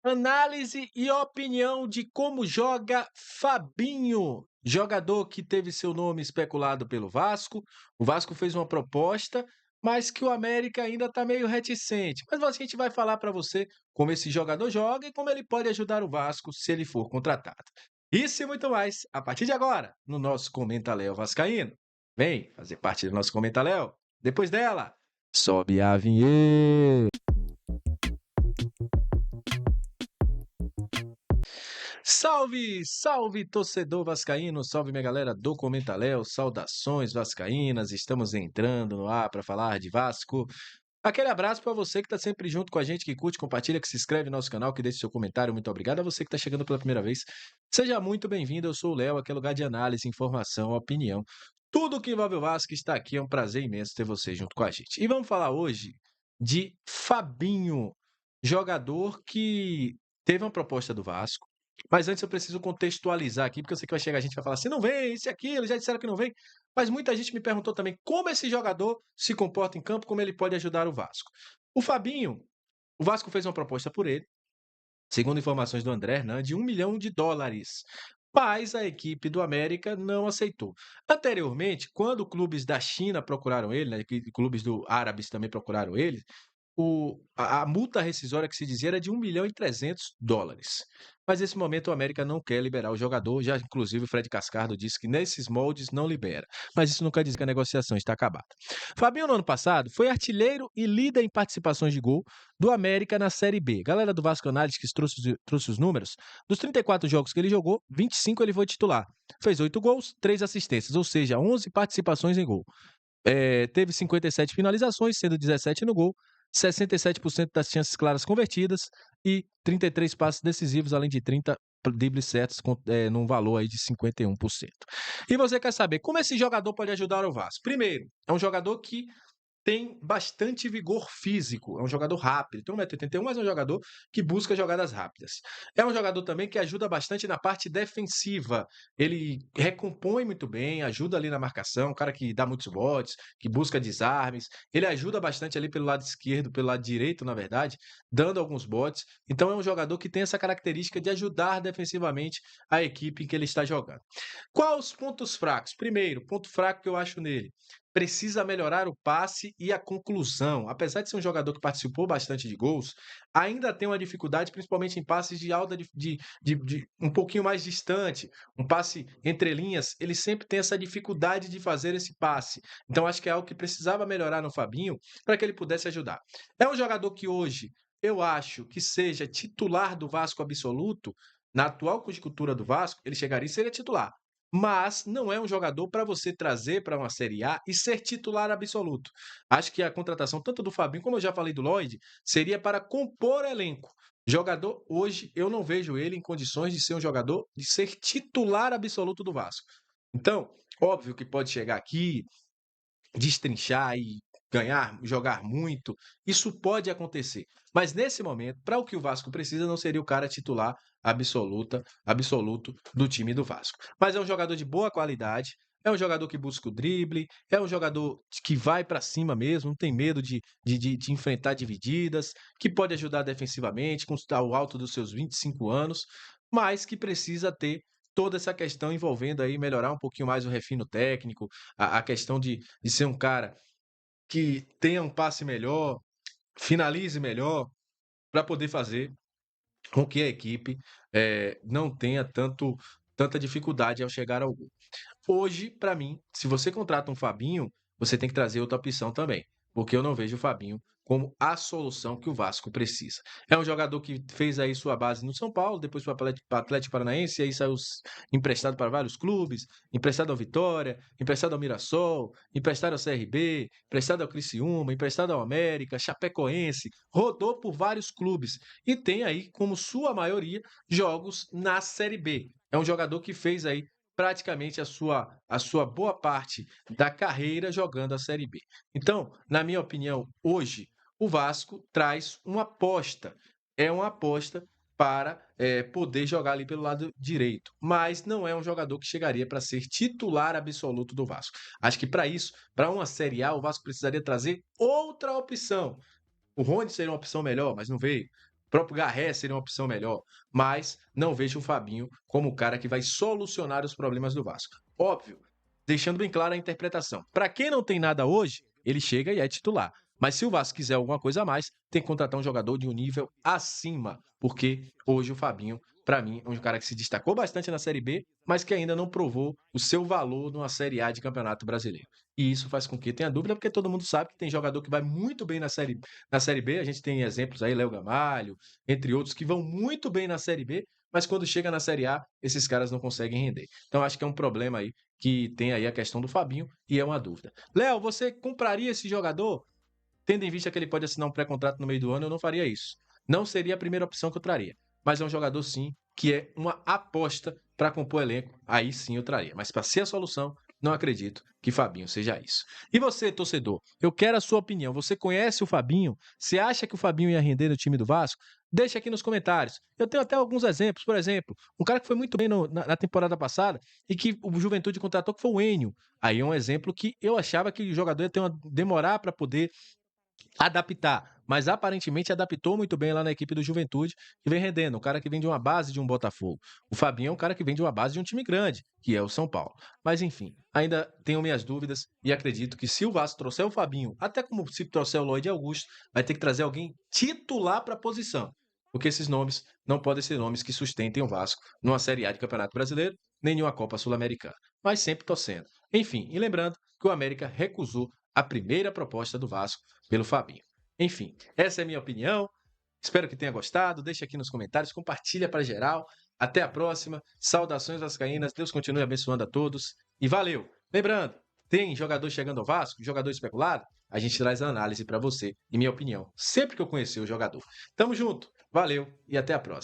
Análise e opinião de como joga Fabinho, jogador que teve seu nome especulado pelo Vasco. O Vasco fez uma proposta, mas que o América ainda está meio reticente. Mas a gente vai falar para você como esse jogador joga e como ele pode ajudar o Vasco se ele for contratado. Isso e muito mais a partir de agora no nosso Comenta Léo Vascaíno. Vem fazer parte do nosso Comenta Léo. Depois dela, sobe a vinheta. Salve, salve torcedor vascaíno, salve minha galera do Comenta Léo, saudações vascaínas, estamos entrando no ar para falar de Vasco. Aquele abraço para você que está sempre junto com a gente, que curte, compartilha, que se inscreve no nosso canal, que deixa seu comentário, muito obrigado. A você que está chegando pela primeira vez, seja muito bem-vindo, eu sou o Léo, aqui é lugar de análise, informação, opinião. Tudo que envolve o Vasco está aqui, é um prazer imenso ter você junto com a gente. E vamos falar hoje de Fabinho, jogador que teve uma proposta do Vasco. Mas antes eu preciso contextualizar aqui, porque eu sei que vai chegar a gente e vai falar assim, não vem, isso e aquilo, já disseram que não vem. Mas muita gente me perguntou também como esse jogador se comporta em campo, como ele pode ajudar o Vasco. O Fabinho, o Vasco fez uma proposta por ele, segundo informações do André Hernan, de US$ 1 milhão. Mas a equipe do América não aceitou. Anteriormente, quando clubes da China procuraram ele, né, clubes do árabes também procuraram ele, a multa rescisória que se dizia era de US$ 1.300.000. Mas nesse momento o América não quer liberar o jogador, já inclusive o Fred Cascardo disse que nesses moldes não libera. Mas isso não quer dizer que a negociação está acabada. Fabinho, no ano passado, foi artilheiro e líder em participações de gol do América na Série B. Galera do Vasco Analytics trouxe os números. Dos 34 jogos que ele jogou, 25 ele foi titular. Fez 8 gols, 3 assistências, ou seja, 11 participações em gol. Teve 57 finalizações, sendo 17 no gol, 67% das chances claras convertidas e 33 passes decisivos, além de 30 dribles certos, num valor aí de 51%. E você quer saber como esse jogador pode ajudar o Vasco? Primeiro, é um jogador que tem bastante vigor físico, é um jogador rápido, tem 1,81 m, mas é um jogador que busca jogadas rápidas. É um jogador também que ajuda bastante na parte defensiva, ele recompõe muito bem, ajuda ali na marcação, um cara que dá muitos botes, que busca desarmes, ele ajuda bastante ali pelo lado esquerdo, pelo lado direito, na verdade, dando alguns botes. Então é um jogador que tem essa característica de ajudar defensivamente a equipe em que ele está jogando. Quais os pontos fracos? Primeiro, ponto fraco que eu acho nele, precisa melhorar o passe e a conclusão. Apesar de ser um jogador que participou bastante de gols, ainda tem uma dificuldade, principalmente em passes de alta de um pouquinho mais distante, um passe entre linhas, ele sempre tem essa dificuldade de fazer esse passe. Então acho que é algo que precisava melhorar no Fabinho para que ele pudesse ajudar. É um jogador que hoje eu acho que seja titular do Vasco absoluto, na atual conjuntura do Vasco, ele chegaria e seria titular. Mas não é um jogador para você trazer para uma Série A e ser titular absoluto. Acho que a contratação tanto do Fabinho, como eu já falei do Lloyd, seria para compor elenco. Jogador, hoje, eu não vejo ele em condições de ser um jogador, de ser titular absoluto do Vasco. Então, óbvio que pode chegar aqui, destrinchar e ganhar, jogar muito, isso pode acontecer. Mas nesse momento, para o que o Vasco precisa, não seria o cara titular absoluto do time do Vasco. Mas é um jogador de boa qualidade, é um jogador que busca o drible, é um jogador que vai para cima mesmo, não tem medo de enfrentar divididas, que pode ajudar defensivamente, com o alto dos seus 25 anos, mas que precisa ter toda essa questão envolvendo aí melhorar um pouquinho mais o refino técnico, a questão de ser um cara que tenha um passe melhor, finalize melhor, para poder fazer com que a equipe não tenha tanta dificuldade ao chegar ao gol. Hoje, para mim, se você contrata um Fabinho, você tem que trazer outra opção também, porque eu não vejo o Fabinho como a solução que o Vasco precisa. É um jogador que fez aí sua base no São Paulo, depois foi para o Atlético Paranaense, e aí saiu emprestado para vários clubes, emprestado ao Vitória, emprestado ao Mirassol, emprestado ao CRB, emprestado ao Criciúma, emprestado ao América, Chapecoense, rodou por vários clubes e tem aí, como sua maioria, jogos na Série B. É um jogador que fez aí praticamente a sua boa parte da carreira jogando a Série B. Então, na minha opinião, hoje o Vasco traz uma aposta. É uma aposta para poder jogar ali pelo lado direito. Mas não é um jogador que chegaria para ser titular absoluto do Vasco. Acho que para isso, para uma Série A, o Vasco precisaria trazer outra opção. O Rony seria uma opção melhor, mas não veio. O próprio Garré seria uma opção melhor, mas não vejo o Fabinho como o cara que vai solucionar os problemas do Vasco. Óbvio, deixando bem clara a interpretação. Para quem não tem nada hoje, ele chega e é titular. Mas se o Vasco quiser alguma coisa a mais, tem que contratar um jogador de um nível acima, porque hoje o Fabinho, para mim, é um cara que se destacou bastante na Série B, mas que ainda não provou o seu valor numa Série A de Campeonato Brasileiro. E isso faz com que tenha dúvida, porque todo mundo sabe que tem jogador que vai muito bem na série B. A gente tem exemplos aí, Léo Gamalho, entre outros, que vão muito bem na Série B, mas quando chega na Série A, esses caras não conseguem render. Então, acho que é um problema aí que tem aí a questão do Fabinho e é uma dúvida. Léo, você compraria esse jogador? Tendo em vista que ele pode assinar um pré-contrato no meio do ano, eu não faria isso. Não seria a primeira opção que eu traria. Mas é um jogador, sim, que é uma aposta para compor elenco. Aí sim eu traria. Mas para ser a solução, não acredito que Fabinho seja isso. E você, torcedor? Eu quero a sua opinião. Você conhece o Fabinho? Você acha que o Fabinho ia render no time do Vasco? Deixa aqui nos comentários. Eu tenho até alguns exemplos. Por exemplo, um cara que foi muito bem na temporada passada e que o Juventude contratou, que foi o Enio. Aí é um exemplo que eu achava que o jogador ia demorar para poder adaptar, mas aparentemente adaptou muito bem lá na equipe do Juventude e vem rendendo. Um cara que vem de uma base de um Botafogo. O Fabinho é um cara que vem de uma base de um time grande, que é o São Paulo. Mas enfim, ainda tenho minhas dúvidas e acredito que se o Vasco trouxer o Fabinho, até como se trouxer o Lloyd Augusto, vai ter que trazer alguém titular para a posição. Porque esses nomes não podem ser nomes que sustentem o Vasco numa Série A de Campeonato Brasileiro, nem em uma Copa Sul-Americana. Mas sempre torcendo. Enfim, e lembrando que o América recusou a primeira proposta do Vasco pelo Fabinho. Enfim, essa é a minha opinião. Espero que tenha gostado. Deixa aqui nos comentários, compartilha para geral. Até a próxima. Saudações vascaínas. Deus continue abençoando a todos. E valeu! Lembrando, tem jogador chegando ao Vasco, jogador especulado? A gente traz a análise para você e minha opinião, sempre que eu conhecer o jogador. Tamo junto, valeu e até a próxima.